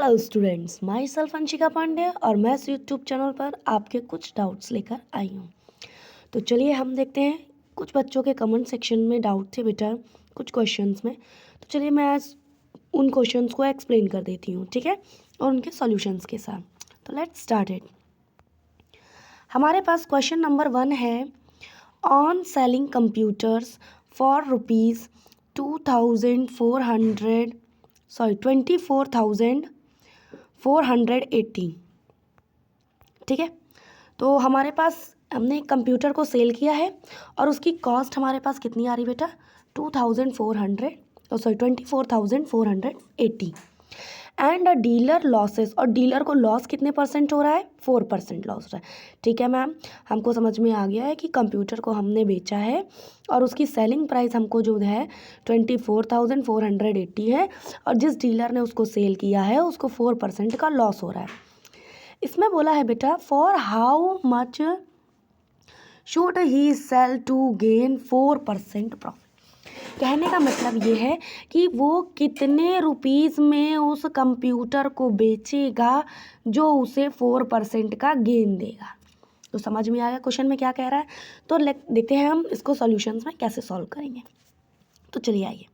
Hello students, myself Anshika Pandey और मैं इस यूट्यूब चैनल पर आपके कुछ डाउट्स लेकर आई हूँ। तो चलिए हम देखते हैं। कुछ बच्चों के कमेंट सेक्शन में डाउट थे बेटा कुछ क्वेश्चंस में। तो चलिए मैं आज उन क्वेश्चंस को एक्सप्लेन कर देती हूँ, ठीक है, और उनके सॉल्यूशंस के साथ। तो लेट्स स्टार्ट इट। हमारे पास क्वेश्चन नंबर 1 है, on selling computers for rupees 24,480, ठीक है। तो हमारे पास हमने एक कंप्यूटर को सेल किया है और उसकी कॉस्ट हमारे पास कितनी आ रही बेटा 24,480 एंड अ डीलर लॉसेस, और डीलर को लॉस कितने परसेंट हो रहा है 4% लॉस हो रहा है, ठीक है मैम। हमको समझ में आ गया है कि कंप्यूटर को हमने बेचा है और उसकी सेलिंग प्राइस हमको जो है 24,480 है और जिस डीलर ने उसको सेल किया है उसको 4% का लॉस हो रहा है। इसमें बोला है बेटा for how much should he sell to gain 4% profit. कहने का मतलब ये है कि वो कितने रुपीज़ में उस कंप्यूटर को बेचेगा जो उसे 4% का गेन देगा। तो समझ में आ गया क्वेश्चन में क्या कह रहा है। तो देखते हैं हम इसको सॉल्यूशंस में कैसे सॉल्व करेंगे। तो चलिए आइए,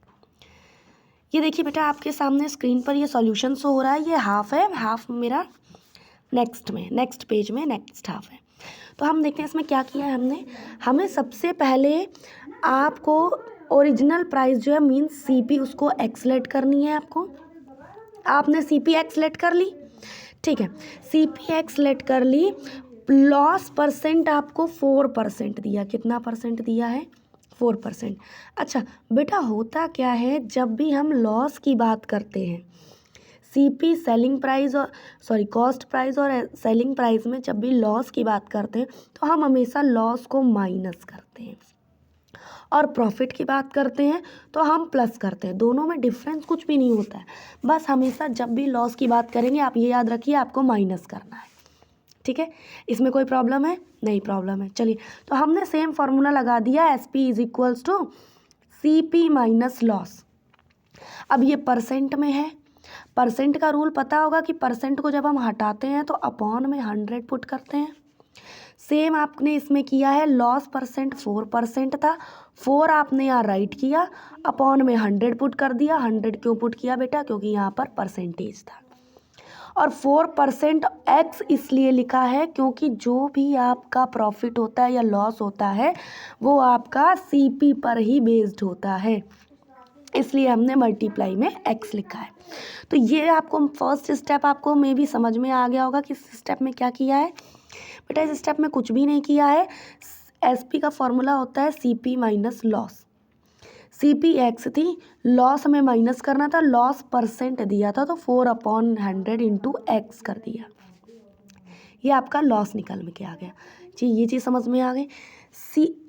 ये देखिए बेटा आपके सामने स्क्रीन पर ये सॉल्यूशन शो हो रहा है। ये हाफ है, हाफ मेरा नेक्स्ट पेज में नेक्स्ट हाफ है। तो हम देखते हैं इसमें क्या किया है हमने। हमें सबसे पहले आपको ओरिजिनल प्राइस जो है मीन्स सीपी उसको एक्सलेट करनी है। आपने सीपी एक्सलेट कर ली, ठीक है। सीपी एक्सलेट कर ली, लॉस परसेंट आपको 4% दिया। कितना परसेंट दिया है 4%। अच्छा बेटा होता क्या है जब भी हम लॉस की बात करते हैं, सीपी सेलिंग प्राइस और कॉस्ट प्राइस और सेलिंग प्राइस में जब भी लॉस की बात करते हैं तो हम हमेशा लॉस को माइनस करते हैं और प्रॉफिट की बात करते हैं तो हम प्लस करते हैं। दोनों में डिफरेंस कुछ भी नहीं होता है, बस हमेशा जब भी लॉस की बात करेंगे आप ये याद रखिए आपको माइनस करना है, ठीक है। इसमें कोई प्रॉब्लम है नहीं, प्रॉब्लम है। चलिए तो हमने सेम फार्मूला लगा दिया, SP is equals to CP minus loss. अब ये परसेंट में है, परसेंट का रूल पता होगा कि परसेंट को जब हम हटाते हैं तो अपॉन में 100 पुट करते हैं। सेम आपने इसमें किया है, लॉस परसेंट 4% था, 4 आपने यहाँ राइट किया, अपॉन में 100 पुट कर दिया। 100 क्यों पुट किया बेटा, क्योंकि यहाँ पर परसेंटेज था। और 4% एक्स इसलिए लिखा है क्योंकि जो भी आपका प्रॉफिट होता है या लॉस होता है वो आपका CP पर ही बेस्ड होता है, इसलिए हमने मल्टीप्लाई में एक्स लिखा है। तो ये आपको फर्स्ट स्टेप आपको मे भी समझ में आ गया होगा कि इस स्टेप में क्या किया है। बेटा इस स्टेप में कुछ भी नहीं किया है। SP का फॉर्मूला होता है CP minus loss. CP x थी, लॉस हमें माइनस करना था, लॉस परसेंट दिया था तो 4/100 इंटू एक्स कर दिया। ये आपका लॉस निकल के आ गया जी, ये चीज़ समझ में आ गई।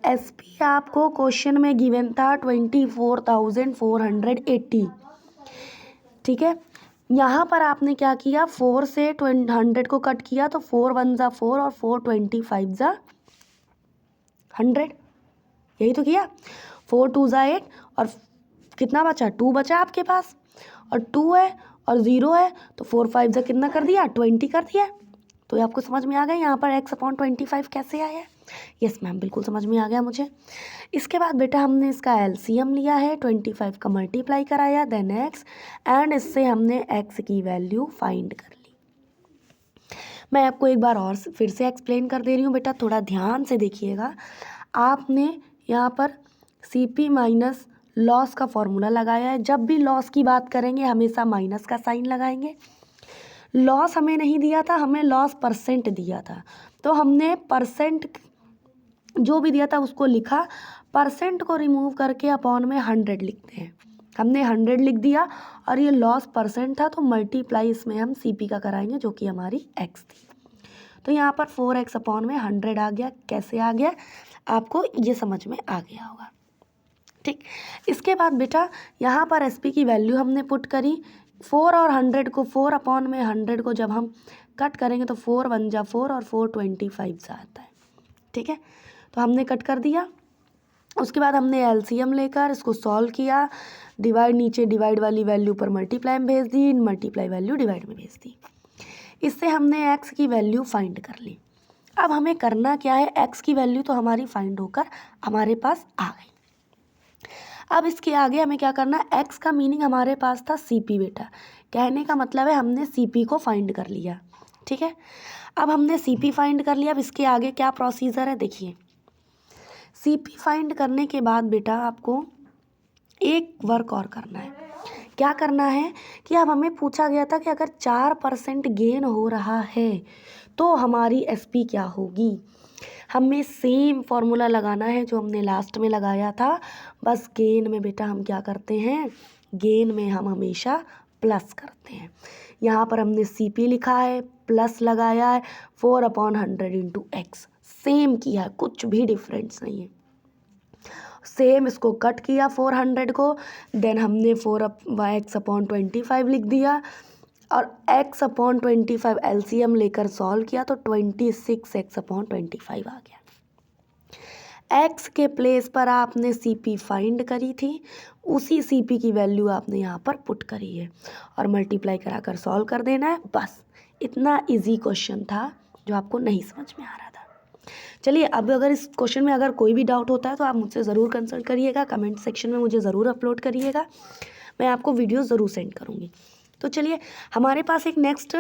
SP आपको क्वेश्चन में गिवन था 24,480, ठीक है। यहाँ पर आपने क्या किया, 4 से 100 को कट किया तो 4 1 ज़ा 4 और 4 25 ज़ा 100, यही तो किया। 4 2 ज़ा 8 और कितना बचा 2 बचा आपके पास, और 2 है और 0 है तो 4 5 ज़ा कितना कर दिया 20 कर दिया। तो ये आपको समझ में आ गया यहाँ पर x/25 कैसे आया। यस मैम, बिल्कुल समझ में आ गया मुझे। इसके बाद बेटा हमने इसका LCM लिया है, 25 का मल्टीप्लाई कराया देन x, एंड इससे हमने x की वैल्यू फाइंड कर ली। मैं आपको एक बार और फिर से एक्सप्लेन कर दे रही हूँ बेटा, थोड़ा ध्यान से देखिएगा। आपने यहाँ पर CP माइनस लॉस का फॉर्मूला लगाया है। जब भी लॉस की बात करेंगे हमेशा माइनस का साइन लगाएंगे। लॉस हमें नहीं दिया था, हमें लॉस परसेंट दिया था, तो हमने परसेंट जो भी दिया था उसको लिखा, परसेंट को रिमूव करके अपॉन में 100 लिखते हैं। हमने 100 लिख दिया और ये लॉस परसेंट था तो मल्टीप्लाई इसमें हम CP का कराएंगे जो कि हमारी x थी। तो यहाँ पर 4x अपॉन में 100 आ गया। कैसे आ गया आपको ये समझ में आ गया होगा, ठीक। इसके बाद बेटा यहाँ पर SP की वैल्यू हमने पुट करी, 4 और 100 को 4 अपॉन में 100 को जब हम कट करेंगे तो 4 1 जा 4 और 4 25 आता है, ठीक है। तो हमने कट कर दिया। उसके बाद हमने LCM लेकर इसको सॉल्व किया, डिवाइड नीचे डिवाइड वाली वैल्यू पर मल्टीप्लाई में भेज दी, मल्टीप्लाई वैल्यू डिवाइड में भेज दी। इससे हमने एक्स की वैल्यू फाइंड कर ली। अब हमें करना क्या है, एक्स की वैल्यू तो हमारी फाइंड होकर हमारे पास आ गई। अब इसके आगे हमें क्या करना है, एक्स का मीनिंग हमारे पास था सीपी बेटा, कहने का मतलब है हमने सीपी को फाइंड कर लिया। ठीक है, अब हमने सीपी फाइंड कर लिया। अब इसके आगे क्या प्रोसीजर है देखिए। सीपी फाइंड करने के बाद बेटा आपको एक वर्क और करना है। क्या करना है कि अब हमें पूछा गया था कि अगर 4% गेन हो रहा है तो हमारी एसपी क्या होगी। हमें सेम फॉर्मूला लगाना है जो हमने लास्ट में लगाया था, बस गेन में बेटा हम क्या करते हैं, गेन में हम हमेशा प्लस करते हैं। यहाँ पर हमने सीपी लिखा है, प्लस लगाया है, 4/100 इंटू एक्स, सेम किया है, कुछ भी डिफरेंस नहीं है। सेम इसको कट किया 400 को, देन हमने 4x/25 लिख दिया और x/25 एलसीएम लेकर सॉल्व किया तो 26x/25 आ गया। x के प्लेस पर आपने सीपी फाइंड करी थी, उसी सीपी की वैल्यू आपने यहाँ पर पुट करी है और मल्टीप्लाई कराकर सॉल्व कर देना है। बस इतना इजी क्वेश्चन था जो आपको नहीं समझ में आ रहा था। चलिए, अब अगर इस क्वेश्चन में अगर कोई भी डाउट होता है तो आप मुझसे ज़रूर कंसल्ट करिएगा, कमेंट सेक्शन में मुझे ज़रूर अपलोड करिएगा, मैं आपको वीडियो ज़रूर सेंड करूँगी। तो चलिए, हमारे पास एक नेक्स्ट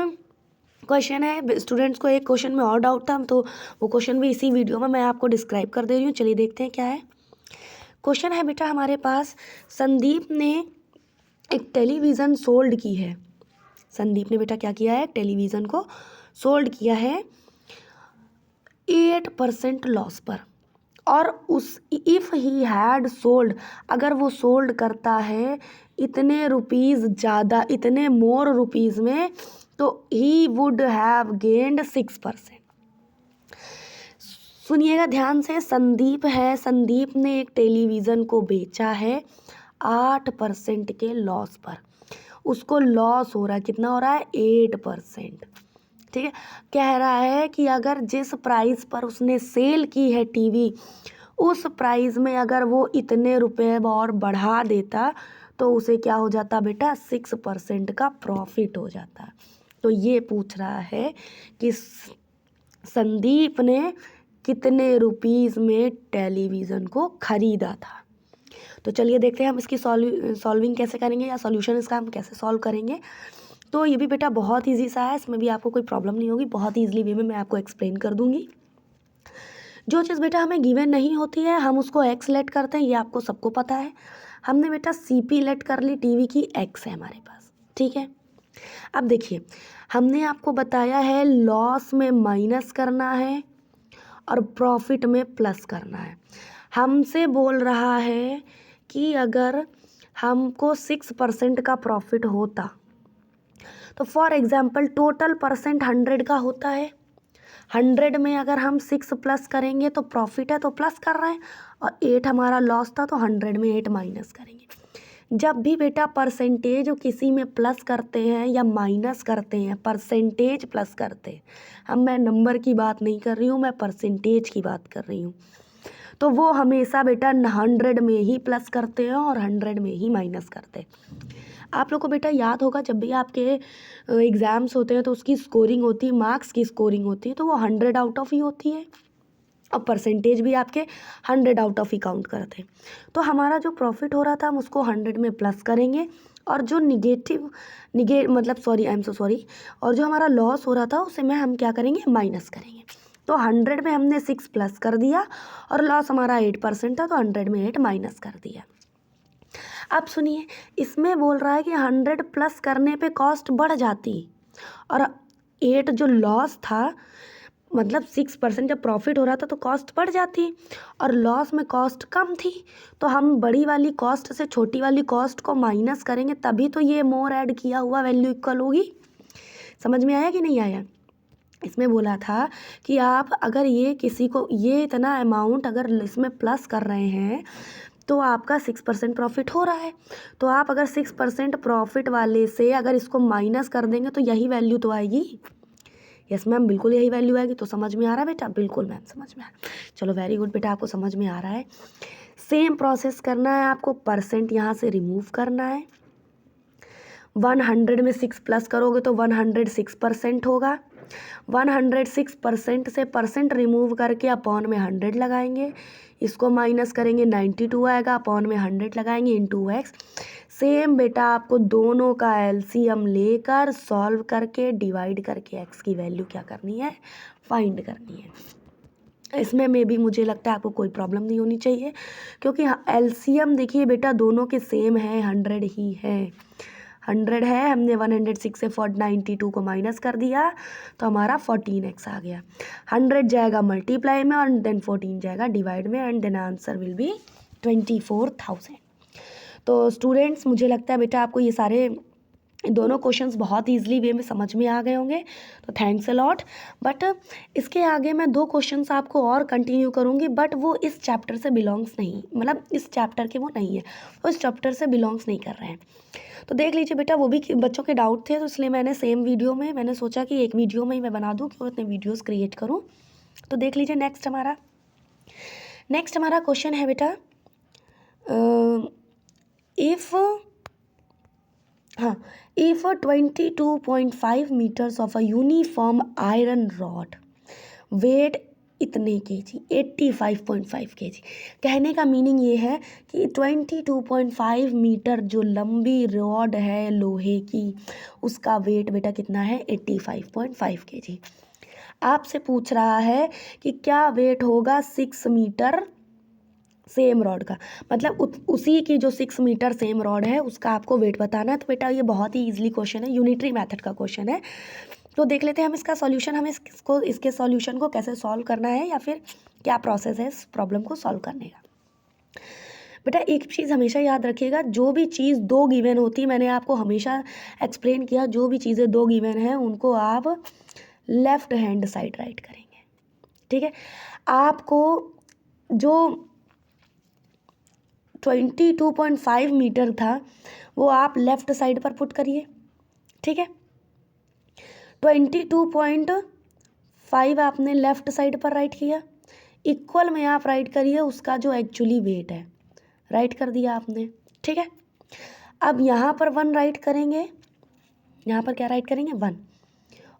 क्वेश्चन है। स्टूडेंट्स को एक क्वेश्चन में और डाउट था तो वो क्वेश्चन भी इसी वीडियो में मैं आपको डिस्क्राइब कर दे रही हूँ। चलिए देखते हैं क्या है। क्वेश्चन है बेटा हमारे पास, संदीप ने एक टेलीविज़न सोल्ड की है। संदीप ने बेटा क्या किया है, टेलीविज़न को सोल्ड किया है 8% लॉस पर, और उस इफ़ ही हैड सोल्ड, अगर वो सोल्ड करता है इतने रुपीज़ ज़्यादा, इतने मोर रुपीज़ में, तो ही वुड हैव गेन्ड 6%। सुनिएगा ध्यान से, संदीप है, संदीप ने एक टेलीविज़न को बेचा है 8% के लॉस पर। उसको लॉस हो रहा है, कितना हो रहा है, 8%। ठीक है, कह रहा है कि अगर जिस प्राइस पर उसने सेल की है टीवी, उस प्राइस में अगर वो इतने रुपए और बढ़ा देता तो उसे क्या हो जाता बेटा, 6% का प्रॉफिट हो जाता। तो ये पूछ रहा है कि संदीप ने कितने रुपीज़ में टेलीविज़न को ख़रीदा था। तो चलिए देखते हैं हम इसकी सॉल्विंग कैसे करेंगे, या सॉल्यूशन इसका हम कैसे सॉल्व करेंगे। तो ये भी बेटा बहुत इजी सा है, इसमें भी आपको कोई प्रॉब्लम नहीं होगी, बहुत ईजिली वे में मैं आपको एक्सप्लेन कर दूंगी। जो चीज़ बेटा हमें गिवन नहीं होती है हम उसको एक्स लेट करते हैं, ये आपको सबको पता है। हमने बेटा सीपी लेट कर ली, टीवी की एक्स है हमारे पास। ठीक है, अब देखिए हमने आपको बताया है लॉस में माइनस करना है और प्रॉफिट में प्लस करना है। हमसे बोल रहा है कि अगर हमको 6% का प्रॉफिट होता तो फॉर एग्जाम्पल टोटल परसेंट 100 का होता है, 100 में अगर हम 6 प्लस करेंगे तो प्रॉफिट है तो प्लस कर रहे हैं, और 8 हमारा लॉस था तो 100 में 8 माइनस करेंगे। जब भी बेटा परसेंटेज किसी में प्लस करते हैं या माइनस करते हैं, परसेंटेज प्लस करते हैं, अब मैं नंबर की बात नहीं कर रही हूँ, मैं परसेंटेज की बात कर रही हूँ, तो वो हमेशा बेटा 100 में ही प्लस करते हैं और 100 में ही माइनस करते हैं। आप लोग को बेटा याद होगा जब भी आपके एग्ज़ाम्स होते हैं तो उसकी स्कोरिंग होती है, मार्क्स की स्कोरिंग होती है, तो वो 100 आउट ऑफ ही होती है और परसेंटेज भी आपके 100 आउट ऑफ ही काउंट करते हैं। तो हमारा जो प्रॉफिट हो रहा था हम उसको 100 में प्लस करेंगे, और जो और जो हमारा लॉस हो रहा था उसे में हम क्या करेंगे, माइनस करेंगे। तो 100 में हमने 6 प्लस कर दिया और लॉस हमारा 8% था तो 100 में 8 माइनस कर दिया। अब सुनिए, इसमें बोल रहा है कि 100 प्लस करने पे कॉस्ट बढ़ जाती और 8 जो लॉस था, मतलब 6% जब प्रॉफिट हो रहा था तो कॉस्ट बढ़ जाती और लॉस में कॉस्ट कम थी, तो हम बड़ी वाली कॉस्ट से छोटी वाली कॉस्ट को माइनस करेंगे तभी तो ये मोर ऐड किया हुआ वैल्यू इक्वल होगी। समझ में आया कि नहीं आया? इसमें बोला था कि आप अगर ये किसी को ये इतना अमाउंट अगर इसमें प्लस कर रहे हैं तो आपका 6% प्रॉफिट हो रहा है, तो आप अगर 6% प्रॉफिट वाले से अगर इसको माइनस कर देंगे तो यही वैल्यू तो आएगी। यस मैम, बिल्कुल यही वैल्यू आएगी। तो समझ में आ रहा है बेटा? बिल्कुल मैम समझ में आ रहा है। चलो वेरी गुड बेटा, आपको समझ में आ रहा है। सेम प्रोसेस करना है आपको, परसेंट यहाँ से रिमूव करना है। 100 में 6 प्लस करोगे तो 106% होगा। 106% से परसेंट रिमूव करके अपॉन में 100 लगाएंगे, इसको माइनस करेंगे 92 आएगा, अपॉन में 100 लगाएंगे इंटू एक्स। सेम बेटा आपको दोनों का एलसीएम लेकर सॉल्व करके डिवाइड करके एक्स की वैल्यू क्या करनी है, फाइंड करनी है। इसमें में भी मुझे लगता है आपको कोई प्रॉब्लम नहीं होनी चाहिए, क्योंकि एलसीएम देखिए बेटा दोनों के सेम है, 100 ही है। 100 है, हमने 106 से 92 को माइनस कर दिया तो हमारा 14x आ गया। 100 जाएगा मल्टीप्लाई में और देन 14 जाएगा डिवाइड में, and then answer will be 24,000। तो स्टूडेंट्स मुझे लगता है बेटा आपको ये सारे दोनों क्वेश्चंस बहुत ईजिली वे में समझ में आ गए होंगे, तो थैंक्स अ लॉट। बट इसके आगे मैं 2 क्वेश्चंस आपको और कंटिन्यू करूँगी, बट वो इस चैप्टर से बिलोंग्स नहीं, मतलब इस चैप्टर के वो नहीं है, वो इस चैप्टर से बिलोंग्स नहीं कर रहे हैं। तो देख लीजिए बेटा, वो भी बच्चों के डाउट थे, तो इसलिए मैंने सेम वीडियो में मैंने सोचा कि एक वीडियो में ही मैं बना दूँ, क्यों इतने वीडियोज़ क्रिएट करूँ। तो देख लीजिए नेक्स्ट हमारा क्वेश्चन है बेटा, if 22.5 meters of a uniform iron rod weight इतने केजी 85.5 केजी, कहने का मीनिंग ये है कि 22.5 मीटर जो लंबी रॉड है लोहे की, उसका वेट बेटा कितना है, 85.5 केजी। आपसे पूछ रहा है कि क्या वेट होगा 6 मीटर सेम रॉड का, मतलब उसी की जो 6 मीटर सेम रॉड है उसका आपको वेट बताना है। तो बेटा ये बहुत ही ईजिली क्वेश्चन है, यूनिटरी मेथड का क्वेश्चन है। तो देख लेते हैं हम इसका सॉल्यूशन, हमें इसके सॉल्यूशन को कैसे सॉल्व करना है, या फिर क्या प्रोसेस है इस प्रॉब्लम को सॉल्व करने का। बेटा एक चीज़ हमेशा याद रखिएगा, जो भी चीज़ 2 गिवन होती है, मैंने आपको हमेशा एक्सप्लेन किया, जो भी चीज़ें 2 गिवन हैं उनको आप लेफ्ट हैंड साइड राइट करेंगे, ठीक है। आपको जो 22.5 मीटर था वो आप लेफ़्ट साइड पर पुट करिए, ठीक है। 22.5 आपने लेफ़्ट साइड पर राइट किया, इक्वल में आप राइट करिए उसका जो एक्चुअली वेट है, राइट कर दिया आपने, ठीक है। अब यहाँ पर 1 राइट करेंगे, यहाँ पर क्या राइट करेंगे 1,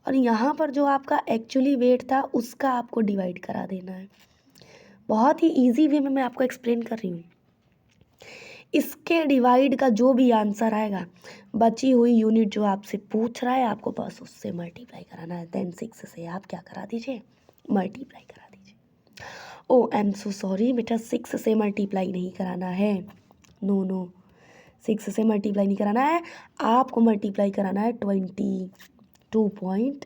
और यहाँ पर जो आपका एक्चुअली वेट था उसका आपको डिवाइड करा देना है। बहुत ही ईजी वे में मैं आपको एक्सप्लेन कर रही हूँ। इसके डिवाइड का जो भी आंसर आएगा, बची हुई यूनिट जो आपसे पूछ रहा है आपको बस उससे मल्टीप्लाई कराना है। देन 6 से आप क्या करा दीजिए, मल्टीप्लाई करा दीजिए। ओ आई एम सो सॉरी बेटा, 6 से मल्टीप्लाई नहीं कराना है, नो 6 से मल्टीप्लाई नहीं कराना है, आपको मल्टीप्लाई कराना है 22.8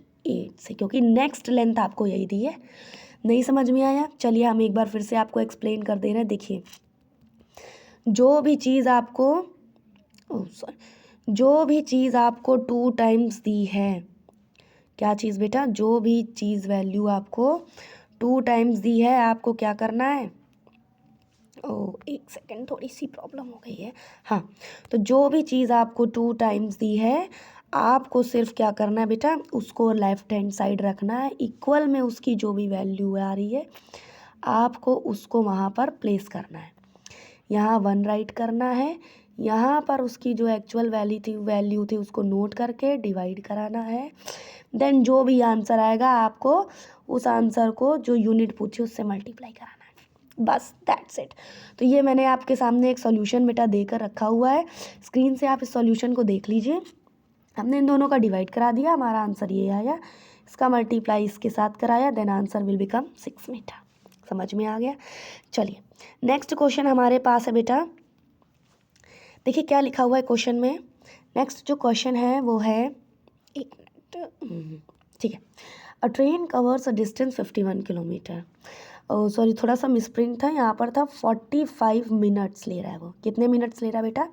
से, क्योंकि नेक्स्ट लेंथ आपको यही दी है। नहीं समझ में आया, चलिए हम एक बार फिर से आपको एक्सप्लेन कर दे रहे हैं। देखिए जो भी चीज़ आपको 2 टाइम्स दी है, क्या चीज़ बेटा, जो भी चीज़ वैल्यू आपको 2 टाइम्स दी है, आपको क्या करना है, एक सेकेंड थोड़ी सी प्रॉब्लम हो गई है, हाँ। तो जो भी चीज़ आपको 2 टाइम्स दी है, आपको सिर्फ क्या करना है बेटा, उसको लेफ्ट हैंड साइड रखना है, इक्वल में उसकी जो भी वैल्यू आ रही है आपको उसको वहाँ पर प्लेस करना है। यहाँ 1 राइट करना है, यहाँ पर उसकी जो एक्चुअल वैल्यू थी उसको नोट करके डिवाइड कराना है। देन जो भी आंसर आएगा आपको उस आंसर को जो यूनिट पूछी उससे मल्टीप्लाई कराना है, बस दैट्स इट। तो ये मैंने आपके सामने एक सॉल्यूशन बेटा देकर रखा हुआ है, स्क्रीन से आप इस सॉल्यूशन को देख लीजिए। हमने इन दोनों का डिवाइड करा दिया, हमारा आंसर ये आया, इसका मल्टीप्लाई इसके साथ कराया, then answer will become 6 metre. समझ में आ गया। चलिए नेक्स्ट क्वेश्चन हमारे पास है बेटा, देखिए क्या लिखा हुआ है क्वेश्चन में। नेक्स्ट जो क्वेश्चन है वो है, एक मिनट, ठीक है। अ train covers a distance 51 kilometre, sorry थोड़ा सा मिसप्रिंट था, यहाँ पर था 45 मिनट्स ले रहा है। वो कितने मिनट्स ले रहा है बेटा,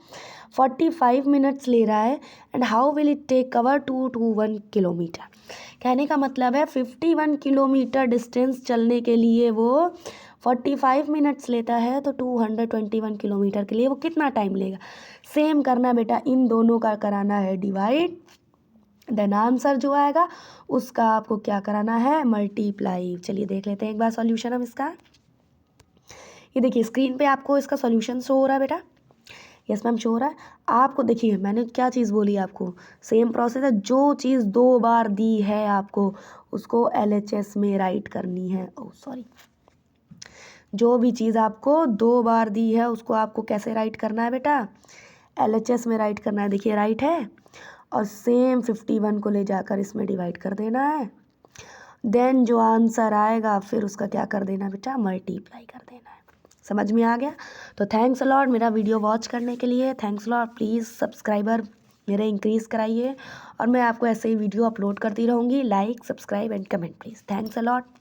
45 मिनट्स ले रहा है। And how will it take cover 221 kilometre, कहने का मतलब है 51 किलोमीटर डिस्टेंस चलने के लिए वो 45 मिनट्स लेता है, तो 221 किलोमीटर के लिए वो कितना टाइम लेगा। सेम करना बेटा, इन दोनों का कराना है डिवाइड, देन आंसर जो आएगा उसका आपको क्या कराना है, मल्टीप्लाई। चलिए देख लेते हैं एक बार सॉल्यूशन हम इसका। ये देखिए स्क्रीन पे आपको इसका सॉल्यूशन शो हो रहा है बेटा। यस मैम शो हो रहा है। आपको देखिए मैंने क्या चीज़ बोली आपको, सेम प्रोसेस है। जो चीज़ 2 बार दी है आपको उसको LHS में राइट करनी है। ओह सॉरी, जो भी चीज़ आपको 2 बार दी है उसको आपको कैसे राइट करना है बेटा, LHS में राइट करना है। देखिए राइट है और सेम 51 को ले जाकर इसमें डिवाइड कर देना है। देन जो आंसर आएगा फिर उसका क्या कर देना बेटा, मल्टीप्लाई कर देना है। समझ में आ गया? तो थैंक्स अलॉट मेरा वीडियो वॉच करने के लिए। Thanks a lot. प्लीज़ सब्सक्राइबर मेरे इंक्रीज़ कराइए और मैं आपको ऐसे ही वीडियो अपलोड करती रहूँगी। Like, subscribe and comment please. Thanks a lot.